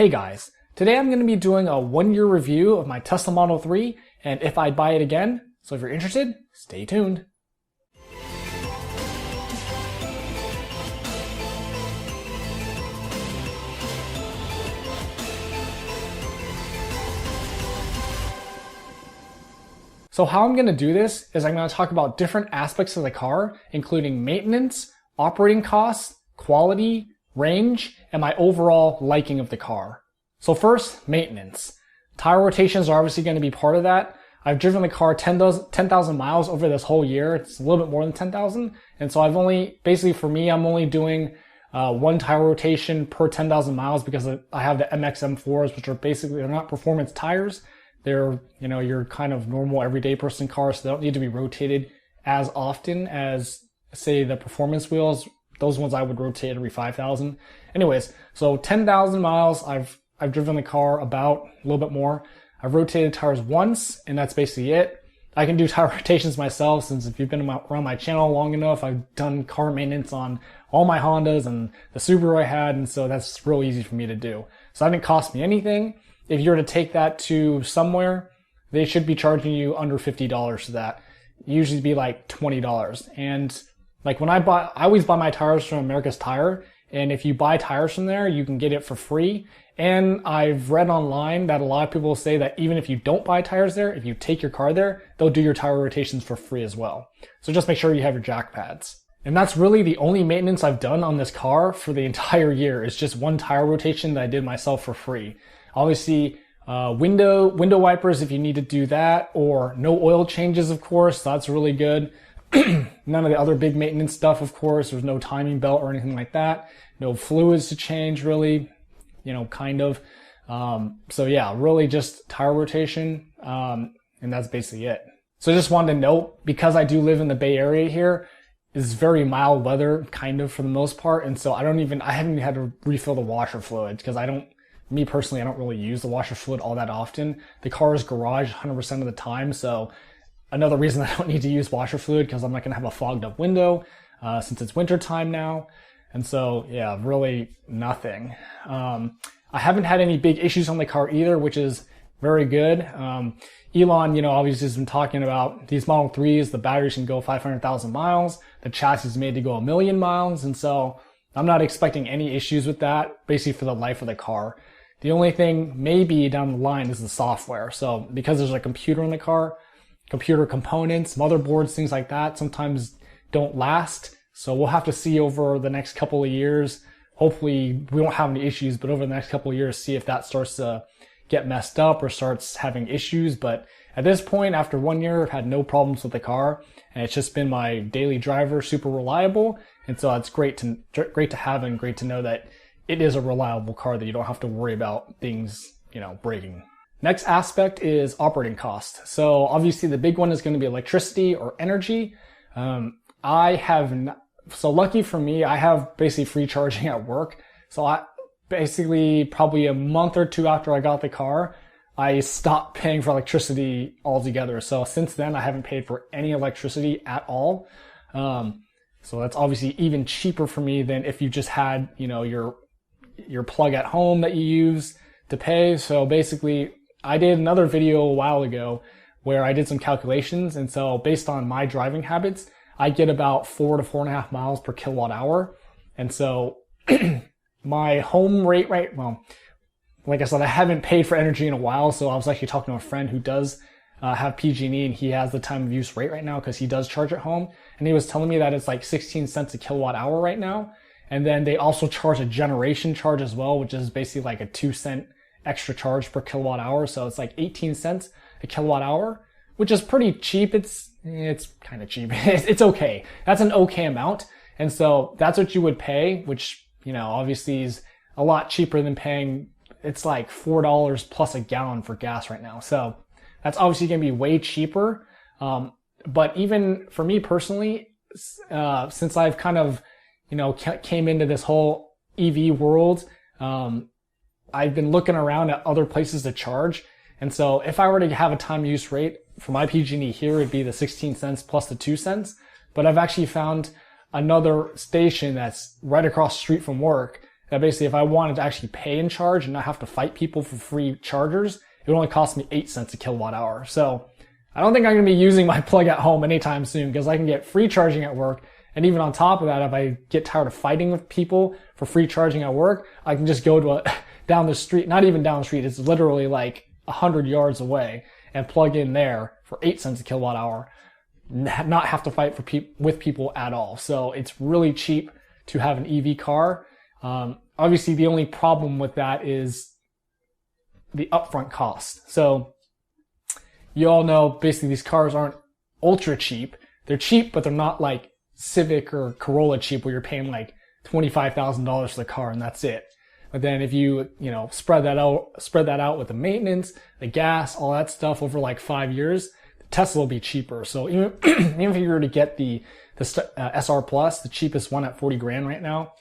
Hey guys, today I'm going to be doing a 1-year review of my Tesla Model 3 and if I'd buy it again, so if you're interested, stay tuned. So how I'm going to do this is I'm going to talk about different aspects of the car, including maintenance, operating costs, quality, range, and my overall liking of the car. So first, maintenance. Tire rotations are obviously going to be part of that. I've driven the car 10,000 miles over this whole year. It's a little bit more than 10,000. And so basically for me, I'm only doing one tire rotation per 10,000 miles because I have the MX-M4s, which are basically, they're not performance tires. They're, your kind of normal everyday person cars, so they don't need to be rotated as often as, say, the performance wheels. Those ones I would rotate every 5,000. Anyways, so 10,000 miles, I've driven the car about a little bit more. I've rotated tires once, and that's basically it. I can do tire rotations myself, since if you've been around my channel long enough, I've done car maintenance on all my Hondas and the Subaru I had, and so that's real easy for me to do. So that didn't cost me anything. If you were to take that to somewhere, they should be charging you under $50 for that. Usually be like $20. And like I always buy my tires from America's Tire, and if you buy tires from there, you can get it for free. And I've read online that a lot of people say that even if you don't buy tires there, if you take your car there, they'll do your tire rotations for free as well. So just make sure you have your jack pads. And that's really the only maintenance I've done on this car for the entire year. It's just one tire rotation that I did myself for free. Obviously, window wipers if you need to do that, or no oil changes, of course. That's really good. None of the other big maintenance stuff, of course. There's no timing belt or anything like that. No fluids to change, really, kind of. So yeah, really just tire rotation, and that's basically it. So I just wanted to note, because I do live in the Bay Area here, it's very mild weather, kind of, for the most part, and so I haven't even had to refill the washer fluid, because me personally, I don't really use the washer fluid all that often. The car is garaged 100% of the time, so another reason I don't need to use washer fluid, because I'm not going to have a fogged up window since it's winter time now. And so, yeah, really nothing. I haven't had any big issues on the car either, which is very good. Elon, obviously has been talking about these Model 3s, the batteries can go 500,000 miles. The chassis is made to go 1,000,000 miles. And so I'm not expecting any issues with that, basically for the life of the car. The only thing maybe down the line is the software. So because there's a computer in the car, computer components, motherboards, things like that sometimes don't last. So we'll have to see over the next couple of years. Hopefully we won't have any issues, but over the next couple of years, see if that starts to get messed up or starts having issues. But at this point, after 1 year, I've had no problems with the car, and it's just been my daily driver, super reliable. And so it's great to have and great to know that it is a reliable car that you don't have to worry about things, breaking. Next aspect is operating cost. So obviously the big one is going to be electricity or energy. So lucky for me, I have basically free charging at work. So I basically probably a month or two after I got the car, I stopped paying for electricity altogether. So since then, I haven't paid for any electricity at all. So that's obviously even cheaper for me than if you just had, your plug at home that you use to pay. So basically, I did another video a while ago where I did some calculations. And so based on my driving habits, I get about 4 to 4.5 miles per kilowatt hour. And so my home rate, like I said, I haven't paid for energy in a while. So I was actually talking to a friend who does have PG&E, and he has the time of use rate right now because he does charge at home. And he was telling me that it's like 16 cents a kilowatt hour right now. And then they also charge a generation charge as well, which is basically like a 2-cent extra charge per kilowatt hour. So it's like 18 cents a kilowatt hour, which is pretty cheap. It's kind of cheap. It's okay. That's an okay amount. And so that's what you would pay, which, obviously is a lot cheaper than paying, it's like $4 plus a gallon for gas right now. So that's obviously going to be way cheaper. But even for me personally, since I've kind of, came into this whole EV world, I've been looking around at other places to charge. And so if I were to have a time use rate for my PG&E here, it'd be the 16 cents plus the 2 cents. But I've actually found another station that's right across the street from work that basically if I wanted to actually pay and charge and not have to fight people for free chargers, it would only cost me 8 cents a kilowatt hour. So I don't think I'm going to be using my plug at home anytime soon because I can get free charging at work. And even on top of that, if I get tired of fighting with people for free charging at work, I can just go to down the street, not even down the street, it's literally like 100 yards away and plug in there for 8 cents a kilowatt hour, not have to fight with people at all. So it's really cheap to have an EV car. Obviously the only problem with that is the upfront cost. So you all know basically these cars aren't ultra cheap. They're cheap, but they're not like Civic or Corolla cheap where you're paying like $25,000 for the car and that's it. But then if you spread that out with the maintenance, the gas, all that stuff over like 5 years, the Tesla will be cheaper. So even if you were to get the SR Plus, the cheapest one at 40 grand right now,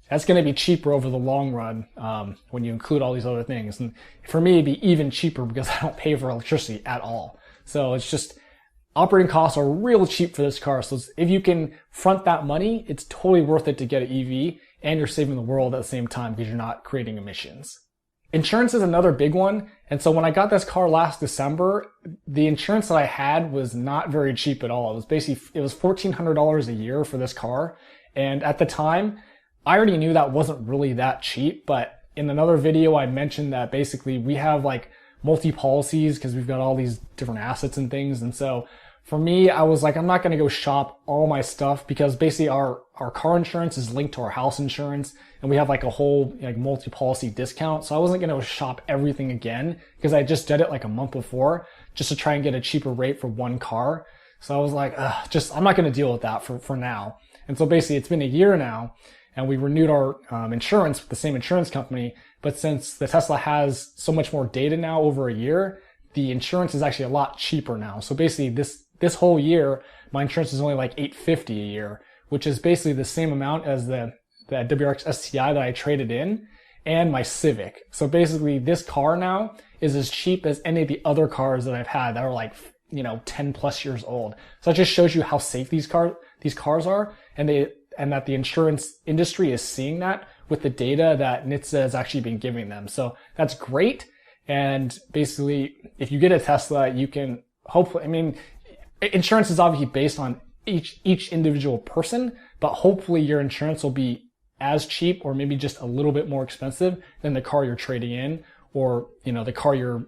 that's going to be cheaper over the long run when you include all these other things. And for me, it'd be even cheaper because I don't pay for electricity at all. So it's just operating costs are real cheap for this car. So if you can front that money, it's totally worth it to get an EV and you're saving the world at the same time because you're not creating emissions. Insurance is another big one. And so when I got this car last December, the insurance that I had was not very cheap at all. It was $1,400 a year for this car. And at the time, I already knew that wasn't really that cheap, but in another video, I mentioned that basically we have like multi-policies because we've got all these different assets and things. And so for me, I was like, I'm not going to go shop all my stuff because basically our car insurance is linked to our house insurance and we have like a whole like multi-policy discount. So I wasn't going to shop everything again because I just did it like a month before just to try and get a cheaper rate for one car. So I was like, I'm not going to deal with that for now. And so basically it's been a year now and we renewed our insurance with the same insurance company. But since the Tesla has so much more data now over a year, the insurance is actually a lot cheaper now. So basically this whole year, my insurance is only like $850 a year, which is basically the same amount as the WRX STI that I traded in and my Civic. So basically this car now is as cheap as any of the other cars that I've had that are like, 10 plus years old. So that just shows you how safe these cars are and that the insurance industry is seeing that with the data that NHTSA has actually been giving them. So that's great. And basically, if you get a Tesla, you can hopefully, insurance is obviously based on each individual person, but hopefully your insurance will be as cheap or maybe just a little bit more expensive than the car you're trading in or, the car you're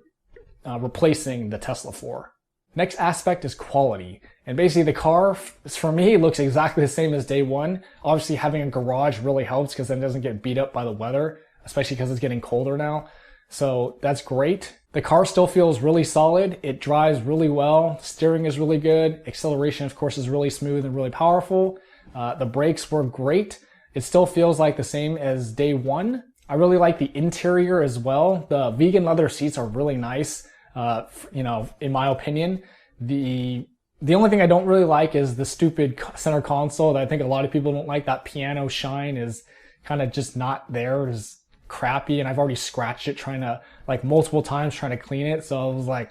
replacing the Tesla for. Next aspect is quality. And basically the car, for me, looks exactly the same as day one. Obviously having a garage really helps because then it doesn't get beat up by the weather, especially because it's getting colder now. So that's great. The car still feels really solid. It drives really well. Steering is really good. Acceleration, of course, is really smooth and really powerful. The brakes work great. It still feels like the same as day one. I really like the interior as well. The vegan leather seats are really nice. In my opinion, the only thing I don't really like is the stupid center console that I think a lot of people don't like. That piano shine is kind of just not there. It's crappy. And I've already scratched it multiple times trying to clean it. So I was like,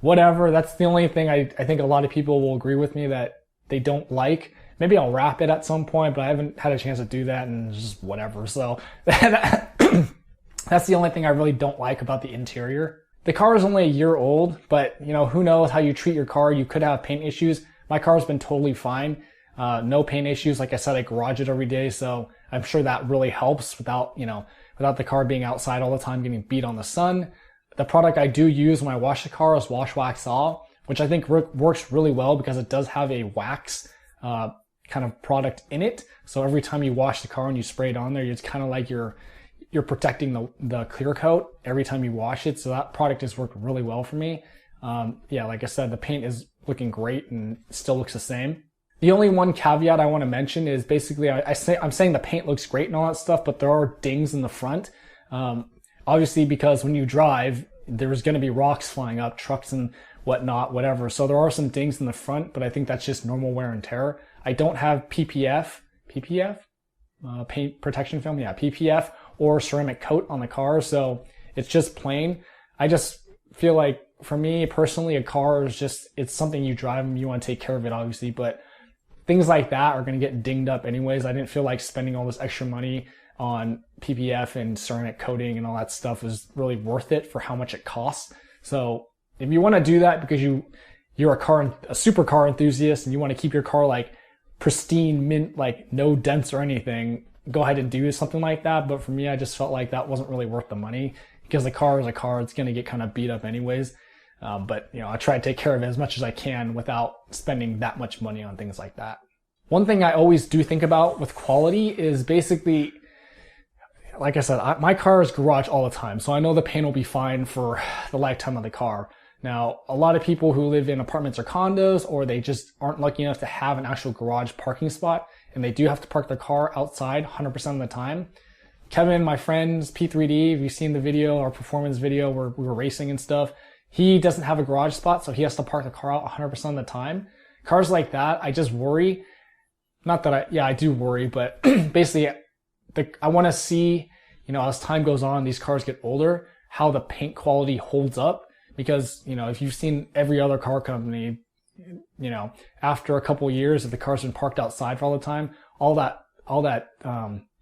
whatever. That's the only thing I think a lot of people will agree with me that they don't like. Maybe I'll wrap it at some point, but I haven't had a chance to do that and just whatever. So that's the only thing I really don't like about the interior. The car is only a year old, but who knows how you treat your car. You could have paint issues. My car's been totally fine. No paint issues. Like I said, I garage it every day. So I'm sure that really helps without the car being outside all the time, getting beat on the sun. The product I do use when I wash the car is Wash Wax All, which I think works really well because it does have a wax, kind of product in it. So every time you wash the car and you spray it on there, it's kind of like you're protecting the clear coat every time you wash it. So that product has worked really well for me. Like I said, the paint is looking great and still looks the same. The only one caveat I want to mention is basically I'm saying the paint looks great and all that stuff, but there are dings in the front. Obviously because when you drive, there's going to be rocks flying up, trucks and whatnot, whatever. So there are some dings in the front, but I think that's just normal wear and tear. I don't have PPF, paint protection film. Yeah, PPF or ceramic coat on the car. So it's just plain. I just feel like for me personally, a car is it's something you drive and you want to take care of it, obviously, but things like that are going to get dinged up anyways. I didn't feel like spending all this extra money on PPF and ceramic coating and all that stuff is really worth it for how much it costs. So if you want to do that because you're a supercar enthusiast and you want to keep your car like pristine, mint, like no dents or anything, go ahead and do something like that. But for me, I just felt like that wasn't really worth the money because the car is a car. It's going to get kind of beat up anyways. But I try to take care of it as much as I can without spending that much money on things like that. One thing I always do think about with quality is basically, like I said, my car is garage all the time. So I know the paint will be fine for the lifetime of the car. Now, a lot of people who live in apartments or condos, or they just aren't lucky enough to have an actual garage parking spot, and they do have to park their car outside 100% of the time. Kevin, my friend's P3D, if you've seen the video, our performance video where we were racing and stuff, he doesn't have a garage spot, so he has to park the car out 100% of the time. Cars like that, I just worry. Not that I do worry, but basically, I want to see, as time goes on, these cars get older, how the paint quality holds up. Because, if you've seen every other car company, after a couple of years, if the car's been parked outside for all the time, all that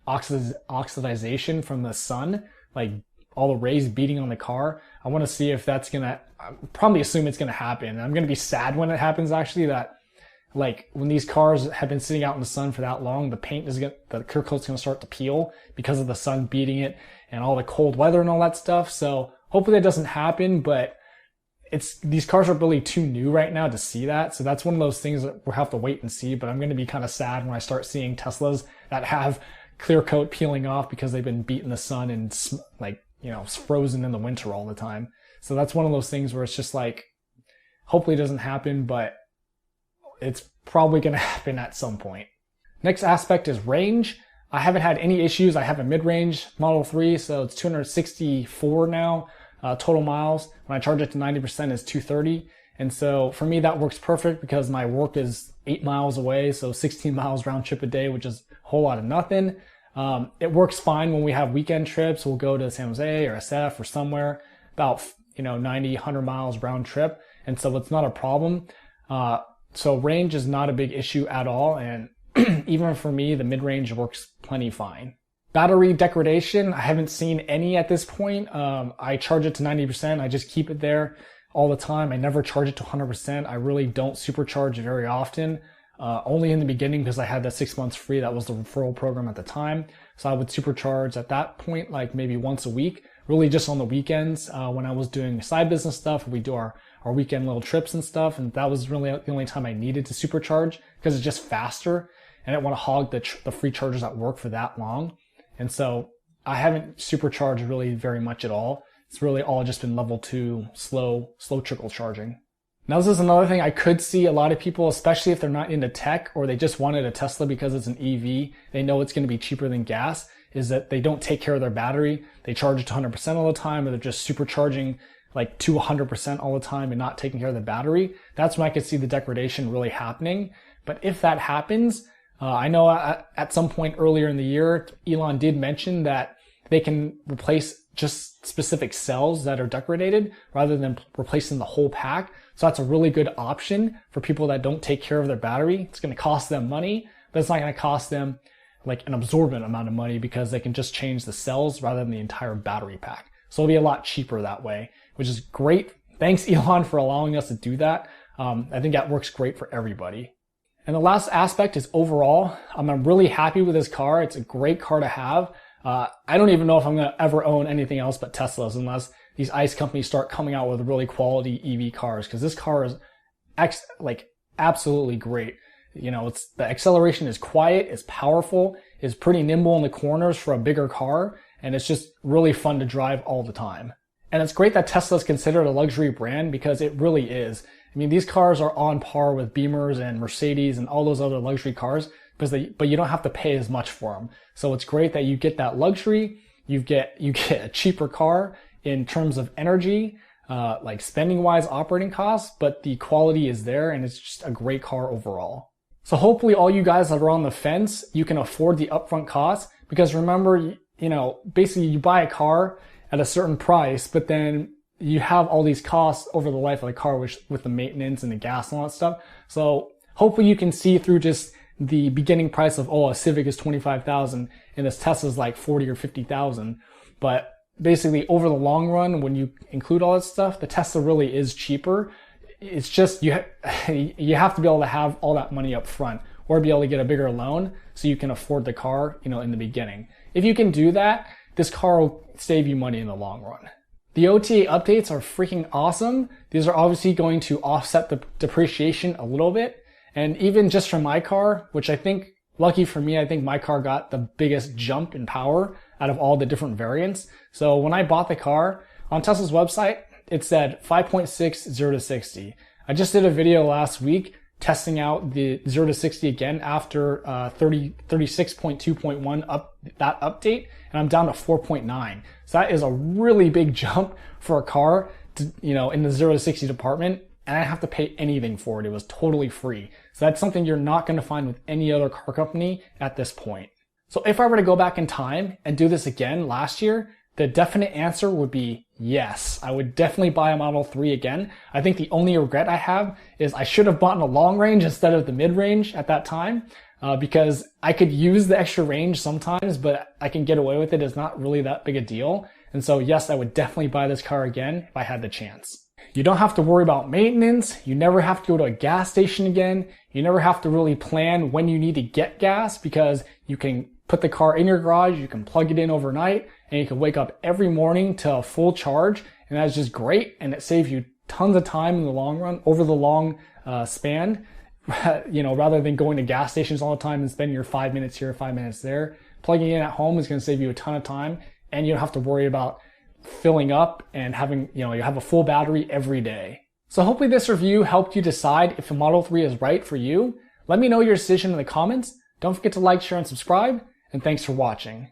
oxidization from the sun, like all the rays beating on the car, I want to see if that's I probably assume it's going to happen. I'm going to be sad when it happens, actually, that like when these cars have been sitting out in the sun for that long, the clear coat's going to start to peel because of the sun beating it and all the cold weather and all that stuff. So hopefully that doesn't happen, but these cars are really too new right now to see that. So that's one of those things that we'll have to wait and see, but I'm going to be kind of sad when I start seeing Teslas that have clear coat peeling off because they've been beat in the sun and frozen in the winter all the time. So that's one of those things where it's just like, hopefully it doesn't happen, but it's probably going to happen at some point. Next aspect is range. I haven't had any issues. I have a mid-range Model 3, so it's 264 now. Total miles. When I charge it to 90% is 230. And so for me, that works perfect because my work is 8 miles away. So 16 miles round trip a day, which is a whole lot of nothing. It works fine when we have weekend trips. We'll go to San Jose or SF or somewhere about, 90, 100 miles round trip. And so it's not a problem. So range is not a big issue at all. And even for me, the mid-range works plenty fine. Battery degradation, I haven't seen any at this point. I charge it to 90%. I just keep it there all the time. I never charge it to 100%. I really don't supercharge very often. Only in the beginning because I had that 6 months free. That was the referral program at the time. So I would supercharge at that point, like maybe once a week, really just on the weekends when I was doing side business stuff. We do our weekend little trips and stuff. And that was really the only time I needed to supercharge because it's just faster. And I didn't want to hog the free chargers at work for that long. And so I haven't supercharged really very much at all. It's really all just been level 2, slow trickle charging. Now this is another thing I could see a lot of people, especially if they're not into tech or they just wanted a Tesla because it's an EV, they know it's going to be cheaper than gas, is that they don't take care of their battery. They charge it to 100% all the time, or they're just supercharging like to 100% all the time and not taking care of the battery. That's when I could see the degradation really happening. But if that happens, I know at some point earlier in the year, Elon did mention that they can replace just specific cells that are degraded rather than replacing the whole pack. So that's a really good option for people that don't take care of their battery. It's going to cost them money, but it's not going to cost them like an absorbent amount of money because they can just change the cells rather than the entire battery pack. So it'll be a lot cheaper that way, which is great. Thanks, Elon, for allowing us to do that. I think that works great for everybody. And the last aspect is overall, I'm really happy with this car. It's a great car to have. I don't even know if I'm going to ever own anything else but Teslas unless these ICE companies start coming out with really quality EV cars, because this car is absolutely great. The acceleration is quiet, it's powerful, it's pretty nimble in the corners for a bigger car, and it's just really fun to drive all the time. And it's great that Tesla is considered a luxury brand because it really is. I mean, these cars are on par with Beamers and Mercedes and all those other luxury cars, but you don't have to pay as much for them. So it's great that you get that luxury. You get a cheaper car in terms of energy, like spending wise, operating costs, but the quality is there and it's just a great car overall. So hopefully all you guys that are on the fence, you can afford the upfront costs, because remember, basically you buy a car at a certain price, but then you have all these costs over the life of the car, with the maintenance and the gas and all that stuff. So hopefully you can see through just the beginning price of, a Civic is 25,000 and this Tesla's like 40 or 50,000. But basically over the long run, when you include all that stuff, the Tesla really is cheaper. It's just, you have to be able to have all that money up front or be able to get a bigger loan so you can afford the car, in the beginning. If you can do that, this car will save you money in the long run. The OTA updates are freaking awesome. These are obviously going to offset the depreciation a little bit. And even just for my car, which I think, lucky for me, I think my car got the biggest jump in power out of all the different variants. So when I bought the car, on Tesla's website, it said 5.6 0 to 60. I just did a video last week testing out the 0 to 60 again after 36.2.1 that update, and I'm down to 4.9. So that is a really big jump for a car to, in the 0 to 60 department, and I didn't have to pay anything for it. It was totally free. So that's something you're not going to find with any other car company at this point. So if I were to go back in time and do this again last year, the definite answer would be yes. I would definitely buy a Model 3 again. I think the only regret I have is I should have bought in a long range instead of the mid-range at that time, because I could use the extra range sometimes, but I can get away with it. It's not really that big a deal. And so yes, I would definitely buy this car again if I had the chance. You don't have to worry about maintenance. You never have to go to a gas station again. You never have to really plan when you need to get gas, because you can put the car in your garage, you can plug it in overnight, and you can wake up every morning to a full charge. And that's just great. And it saves you tons of time in the long run, over the long span, rather than going to gas stations all the time and spending your 5 minutes here, 5 minutes there. Plugging in at home is going to save you a ton of time, and you don't have to worry about filling up and having, you have a full battery every day. So hopefully this review helped you decide if a Model 3 is right for you. Let me know your decision in the comments. Don't forget to like, share, and subscribe, and thanks for watching.